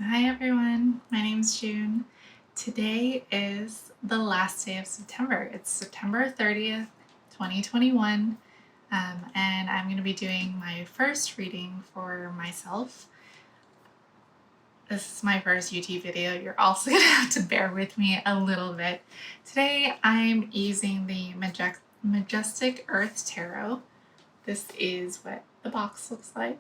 Hi everyone, my name's June. Today is the last day of September. It's September 30th, 2021, and I'm going to be doing my first reading for myself. This is my first YouTube video. You're also going to have to bear with me a little bit. Today I'm using the Majestic Earth Tarot. This is what the box looks like.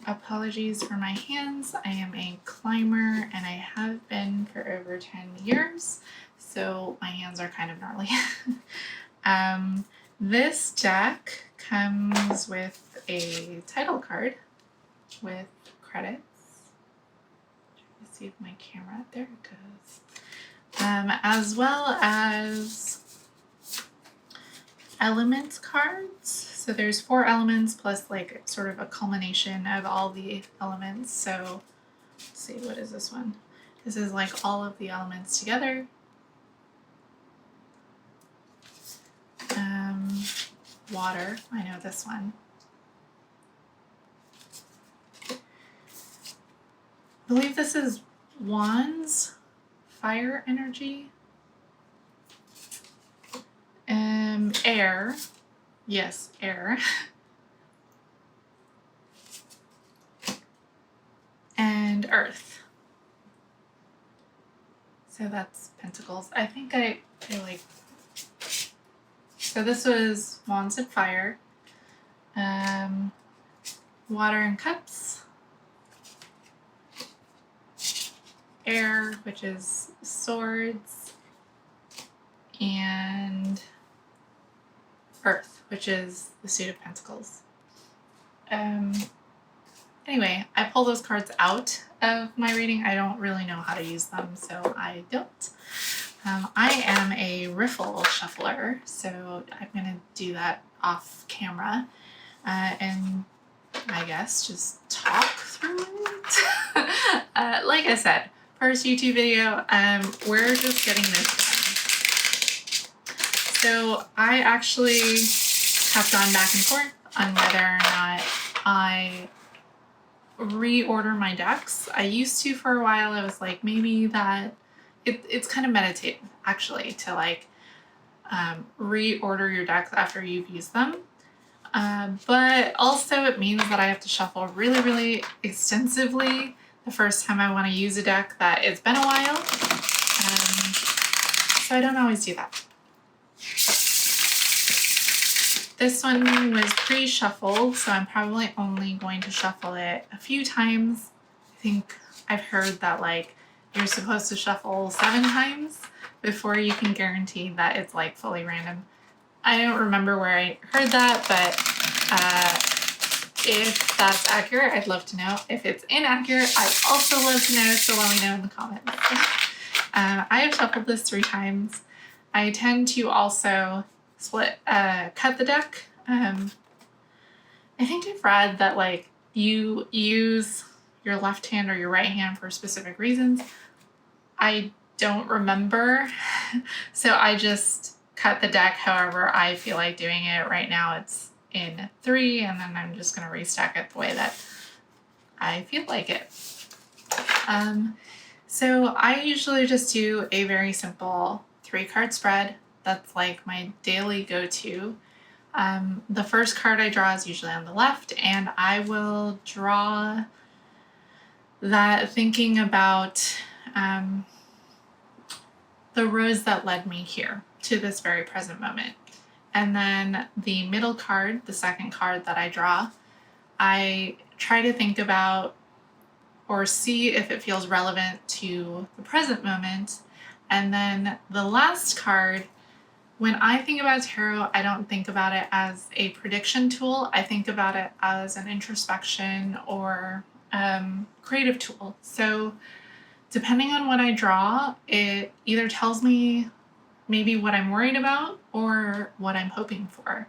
Apologies for my hands. I am a climber and I have been for over 10 years, so my hands are kind of gnarly. This deck comes with a title card with credits. Let's see if my camera, there it goes. As well as element cards. So there's 4 elements plus like sort of a culmination of all the elements. So let's see, what is this one? This is like all of the elements together. Water, I know this one. I believe this is Wands, fire energy. Air. Yes, air. And earth. So that's pentacles. I think I like. So this was Wands and fire. Water and cups. Air, which is swords. And earth, which is the suit of pentacles. Anyway, I pull those cards out of my reading. I don't really know how to use them, so I don't. I am a riffle shuffler, so I'm going to do that off camera and I guess just talk through it. Like I said, first YouTube video, we're just getting this done. So I actually have gone back and forth on whether or not I reorder my decks. I used to for a while. I was like, maybe that it's kind of meditative actually to like reorder your decks after you've used them. But also it means that I have to shuffle really, really extensively the first time I want to use a deck that it's been a while. So I don't always do that. This one was pre-shuffled, so I'm probably only going to shuffle it a few times. I think I've heard that like you're supposed to shuffle 7 times before you can guarantee that it's like fully random. I don't remember where I heard that, but if that's accurate, I'd love to know. If it's inaccurate, I'd also love to know, so let me know in the comments. I have shuffled this 3 times. I tend to also cut the deck. I think I've read that like you use your left hand or your right hand for specific reasons. I don't remember, so I just cut the deck however I feel like doing it. Right now it's in 3, and then I'm just going to restack it the way that I feel like it. So I usually just do a very simple 3-card spread. That's like my daily go-to. The first card I draw is usually on the left, and I will draw that thinking about the roads that led me here to this very present moment. And then the middle card, the second card that I draw, I try to think about or see if it feels relevant to the present moment. And then the last card, when I think about tarot, I don't think about it as a prediction tool. I think about it as an introspection or creative tool. So depending on what I draw, it either tells me maybe what I'm worried about or what I'm hoping for.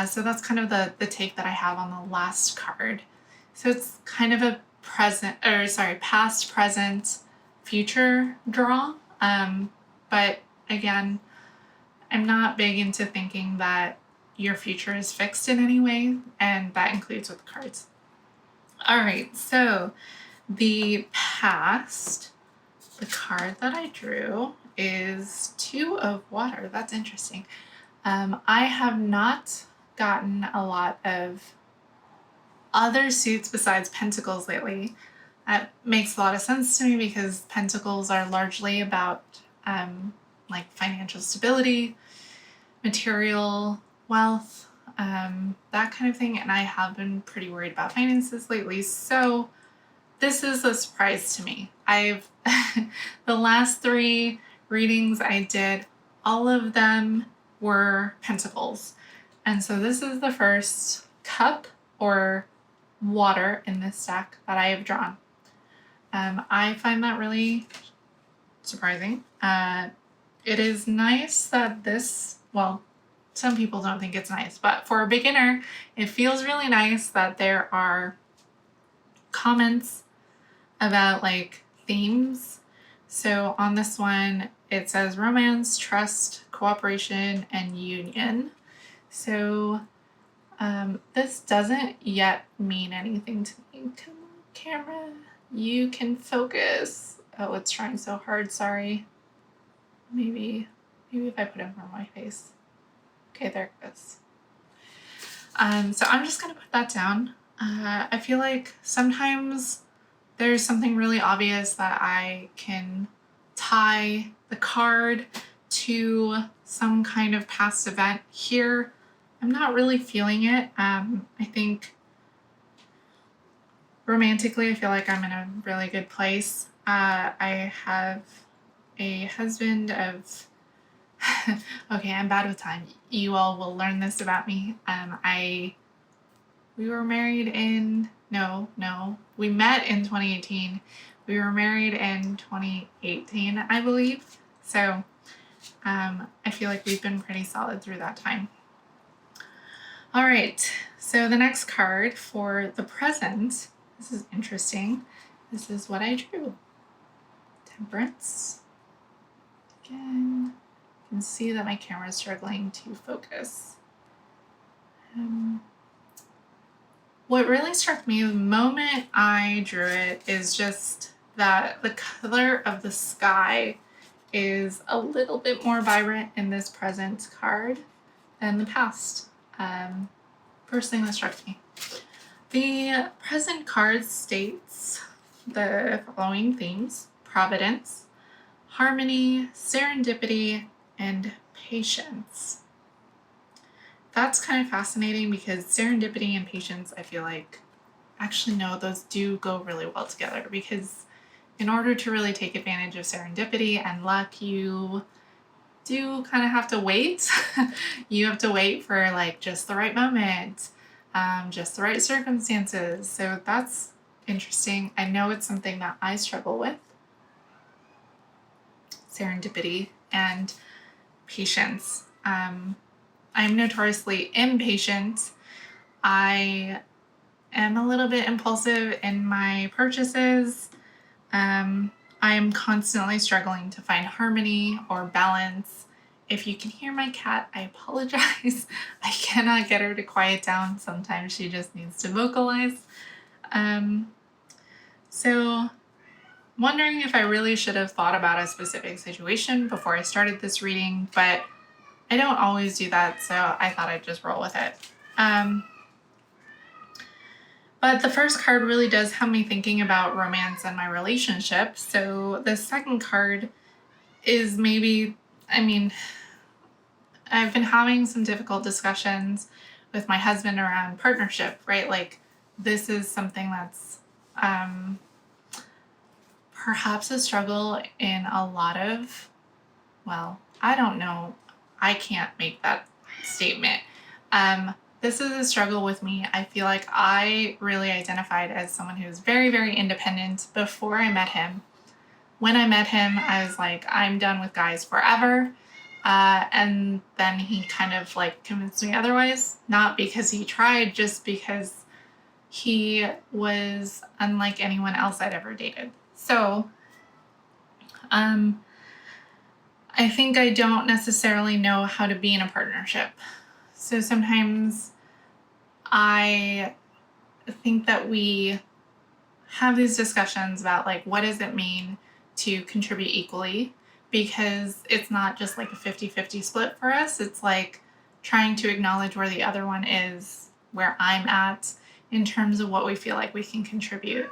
So that's kind of the take that I have on the last card. So it's kind of a past, present, future draw. But again, I'm not big into thinking that your future is fixed in any way, and that includes with cards. All right, so the past, the card that I drew is Two of Water. That's interesting. I have not gotten a lot of other suits besides Pentacles lately. That makes a lot of sense to me because Pentacles are largely about like financial stability, material wealth, that kind of thing. And I have been pretty worried about finances lately. So this is a surprise to me. I've the last 3 readings I did, all of them were Pentacles. And so this is the first cup or water in this deck that I have drawn. I find that really surprising. It is nice that this, well, some people don't think it's nice, but for a beginner, it feels really nice that there are comments about like themes. So on this one, it says romance, trust, cooperation, and union. So this doesn't yet mean anything to me. Come on, camera, you can focus. Oh, it's trying so hard, sorry. Maybe if I put it in front of my face. Okay, there it goes. So I'm just gonna put that down. I feel like sometimes there's something really obvious that I can tie the card to some kind of past event. Here, I'm not really feeling it. I think romantically, I feel like I'm in a really good place. I have a husband of okay, I'm bad with time. You all will learn this about me. We were married in we met in 2018. We were married in 2018, I believe. So I feel like we've been pretty solid through that time. All right, so the next card for the present, this is interesting. This is what I drew. Temperance. Again, you can see that my camera is struggling to focus. What really struck me the moment I drew it is just that the color of the sky is a little bit more vibrant in this present card than the past. First thing that struck me. The present card states the following themes: providence, harmony, serendipity, and patience. That's kind of fascinating because serendipity and patience, I feel like, actually no, those do go really well together, because in order to really take advantage of serendipity and luck, you do kind of have to wait. You have to wait for like just the right moment, just the right circumstances. So that's interesting. I know it's something that I struggle with. Serendipity and patience. I'm notoriously impatient. I am a little bit impulsive in my purchases. I'm constantly struggling to find harmony or balance. If you can hear my cat, I apologize. I cannot get her to quiet down. Sometimes she just needs to vocalize. So wondering if I really should have thought about a specific situation before I started this reading, but I don't always do that, so I thought I'd just roll with it. But the first card really does have me thinking about romance and my relationship. So the second card is maybe, I've been having some difficult discussions with my husband around partnership, right? Like, this is something that's perhaps a struggle in a lot of, well, I don't know. I can't make that statement. This is a struggle with me. I feel like I really identified as someone who's very, very independent before I met him. When I met him, I was like, I'm done with guys forever. And then he kind of like convinced me otherwise, not because he tried, just because he was unlike anyone else I'd ever dated. So, I think I don't necessarily know how to be in a partnership. So sometimes I think that we have these discussions about like, what does it mean to contribute equally? Because it's not just like a 50-50 split for us. It's like trying to acknowledge where the other one is, where I'm at in terms of what we feel like we can contribute.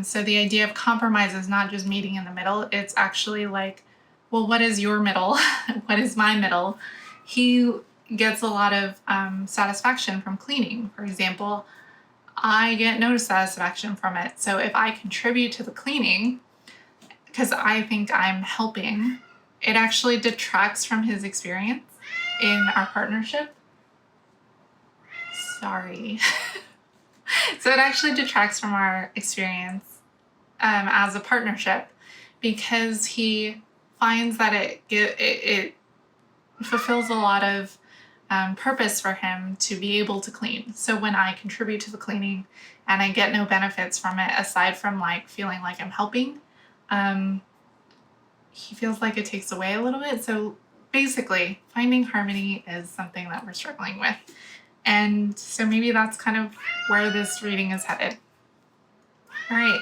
So the idea of compromise is not just meeting in the middle. It's actually like, well, what is your middle? What is my middle? He gets a lot of satisfaction from cleaning. For example, I get no satisfaction from it. So if I contribute to the cleaning, because I think I'm helping, it actually detracts from his experience in our partnership. Sorry. So it actually detracts from our experience as a partnership, because he finds that it fulfills a lot of purpose for him to be able to clean. So when I contribute to the cleaning and I get no benefits from it aside from like feeling like I'm helping, he feels like it takes away a little bit. So basically, finding harmony is something that we're struggling with. And so maybe that's kind of where this reading is headed. All right,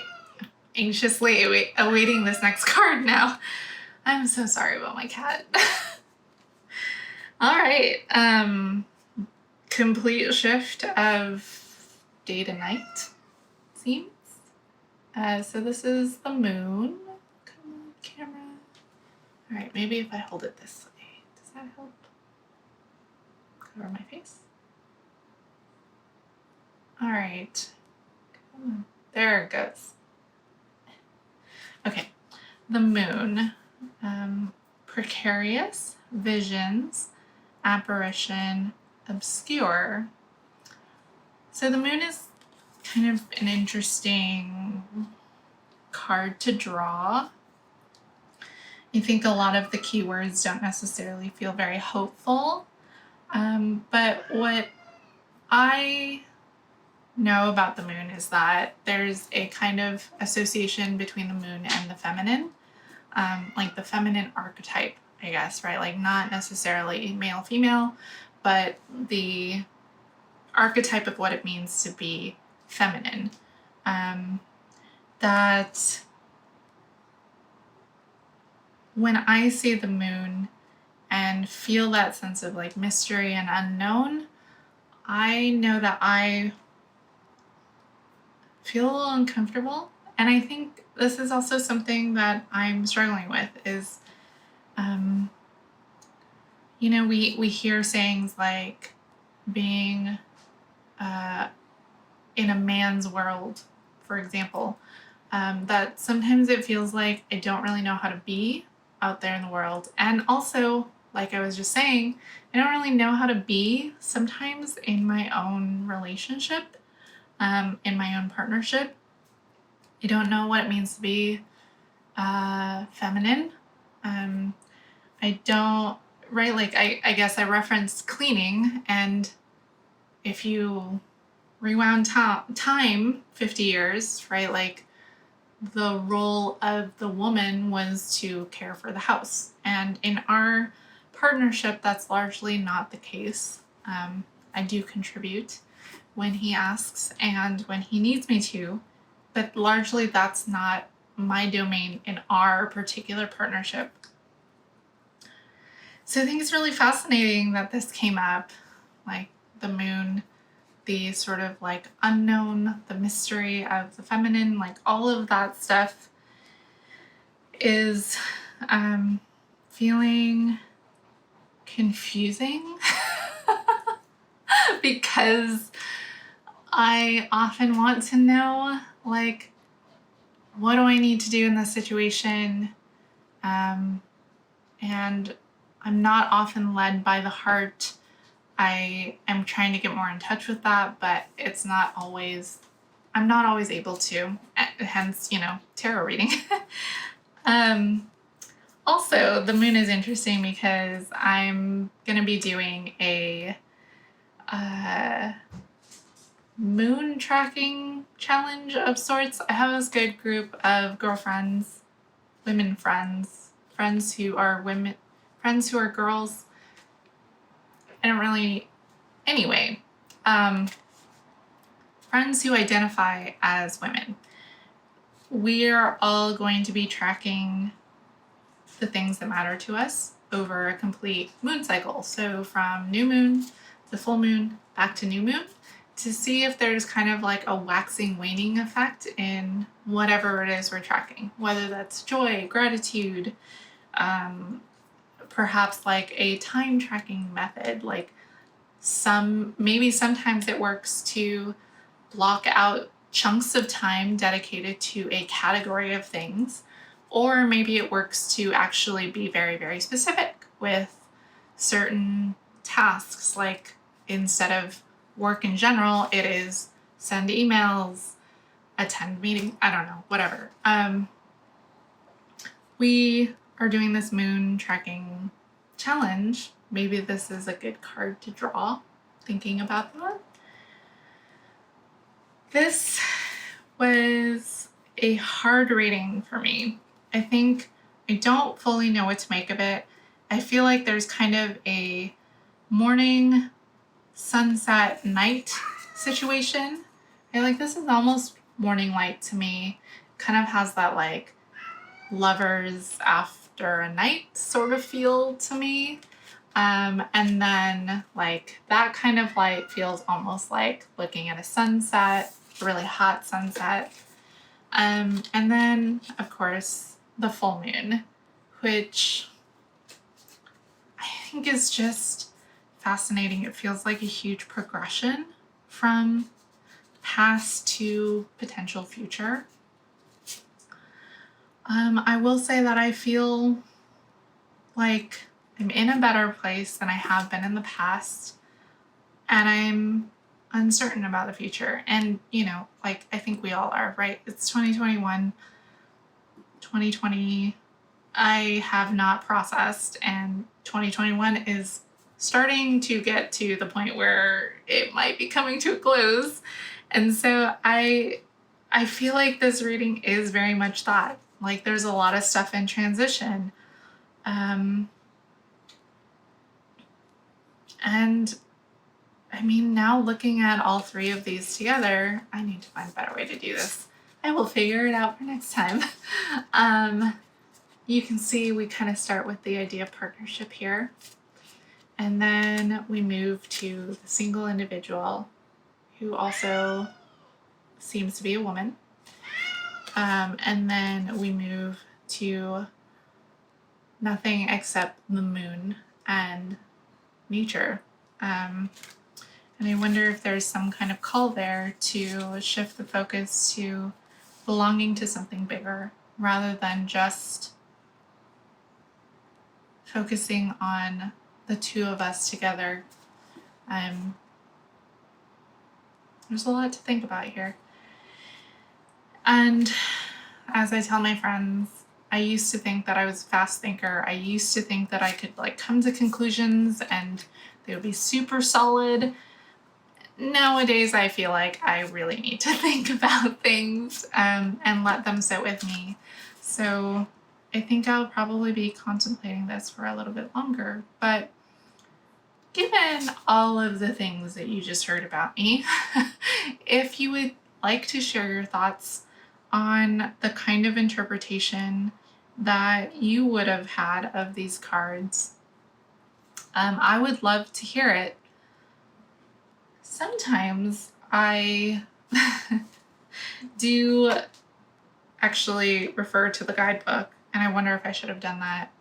anxiously awaiting this next card now. I'm so sorry about my cat. All right, complete shift of day to night, seems. So this is the moon. Come on, camera. All right, maybe if I hold it this way, does that help? Cover my face. All right, come on. There it goes. Okay, the moon, precarious, visions, apparition, obscure. So the moon is kind of an interesting card to draw. I think a lot of the keywords don't necessarily feel very hopeful, but what I know about the moon is that there's a kind of association between the moon and the feminine, like the feminine archetype, I guess, right? Like not necessarily male, female, but the archetype of what it means to be feminine. That when I see the moon and feel that sense of like mystery and unknown, I know that I feel a little uncomfortable. And I think this is also something that I'm struggling with is, you know, we hear sayings like being in a man's world, for example, that sometimes it feels like I don't really know how to be out there in the world. And also, like I was just saying, I don't really know how to be sometimes in my own relationship, in my own partnership. I don't know what it means to be feminine. I don't, right? Like, I guess I referenced cleaning, and if you rewound time 50 years, right? Like, the role of the woman was to care for the house. And in our partnership, that's largely not the case. I do contribute when he asks and when he needs me to, but largely that's not my domain in our particular partnership. So I think it's really fascinating that this came up, like the moon, the sort of like unknown, the mystery of the feminine, like all of that stuff is feeling confusing because I often want to know, like, what do I need to do in this situation? And I'm not often led by the heart. I am trying to get more in touch with that, but it's not always, I'm not always able to, hence, you know, tarot reading. Also, the moon is interesting because I'm going to be doing a moon tracking challenge of sorts. I have this good group of girlfriends, women friends, friends who are women, friends who are girls. I don't really, anyway, friends who identify as women. we are all going to be tracking the things that matter to us over a complete moon cycle. So from new moon to full moon, back to new moon, to see if there's kind of like a waxing waning effect in whatever it is we're tracking, whether that's joy, gratitude, perhaps like a time tracking method. Like maybe sometimes it works to block out chunks of time dedicated to a category of things, or maybe it works to actually be very, very specific with certain tasks. Like instead of work in general, it is send emails, attend meetings, I don't know, whatever. We are doing this moon tracking challenge. Maybe this is a good card to draw, thinking about that. This was a hard reading for me. I think I don't fully know what to make of it. I feel like there's kind of a morning, sunset, night situation. This is almost morning light to me. Kind of has that like lovers after a night sort of feel to me. And then like that kind of light feels almost like looking at a sunset, a really hot sunset. And then of course the full moon, which I think is just fascinating. It feels like a huge progression from past to potential future. I will say that I feel like I'm in a better place than I have been in the past, and I'm uncertain about the future. And, I think we all are, right? It's 2021, 2020, I have not processed, and 2021 is starting to get to the point where it might be coming to a close. And so I feel like this reading is very much that. Like there's a lot of stuff in transition. And I mean, now looking at all three of these together, I need to find a better way to do this. I will figure it out for next time. You can see we kind of start with the idea of partnership here. And then we move to the single individual who also seems to be a woman. And then we move to nothing except the moon and nature. And I wonder if there's some kind of call there to shift the focus to belonging to something bigger rather than just focusing on the two of us together. There's a lot to think about here. And as I tell my friends, I used to think that I was a fast thinker. I used to think that I could come to conclusions and they would be super solid. Nowadays, I feel like I really need to think about things and let them sit with me. So I think I'll probably be contemplating this for a little bit longer. But given all of the things that you just heard about me, if you would like to share your thoughts on the kind of interpretation that you would have had of these cards, I would love to hear it. Sometimes I do actually refer to the guidebook, and I wonder if I should have done that.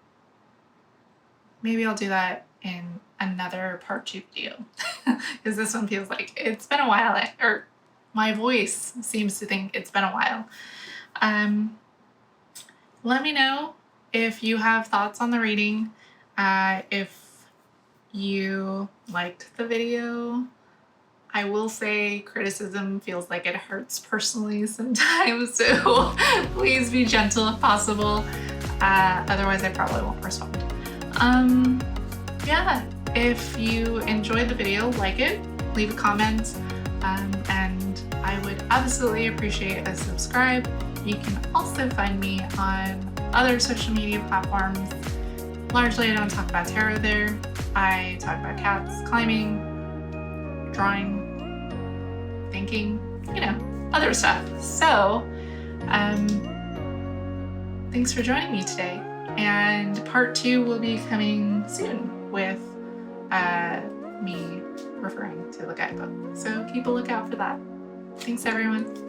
Maybe I'll do that in another part 2 video, because this one feels like it's been a while, or my voice seems to think it's been a while. Let me know if you have thoughts on the reading, if you liked the video. I will say criticism feels like it hurts personally sometimes, so please be gentle if possible. Otherwise, I probably won't respond. Yeah, if you enjoyed the video, like it, leave a comment, and I would absolutely appreciate a subscribe. You can also find me on other social media platforms. Largely, I don't talk about tarot there. I talk about cats, climbing, drawing, thinking, other stuff. So Thanks for joining me today. And part 2 will be coming soon with me referring to the guidebook. So keep a lookout for that. Thanks, everyone.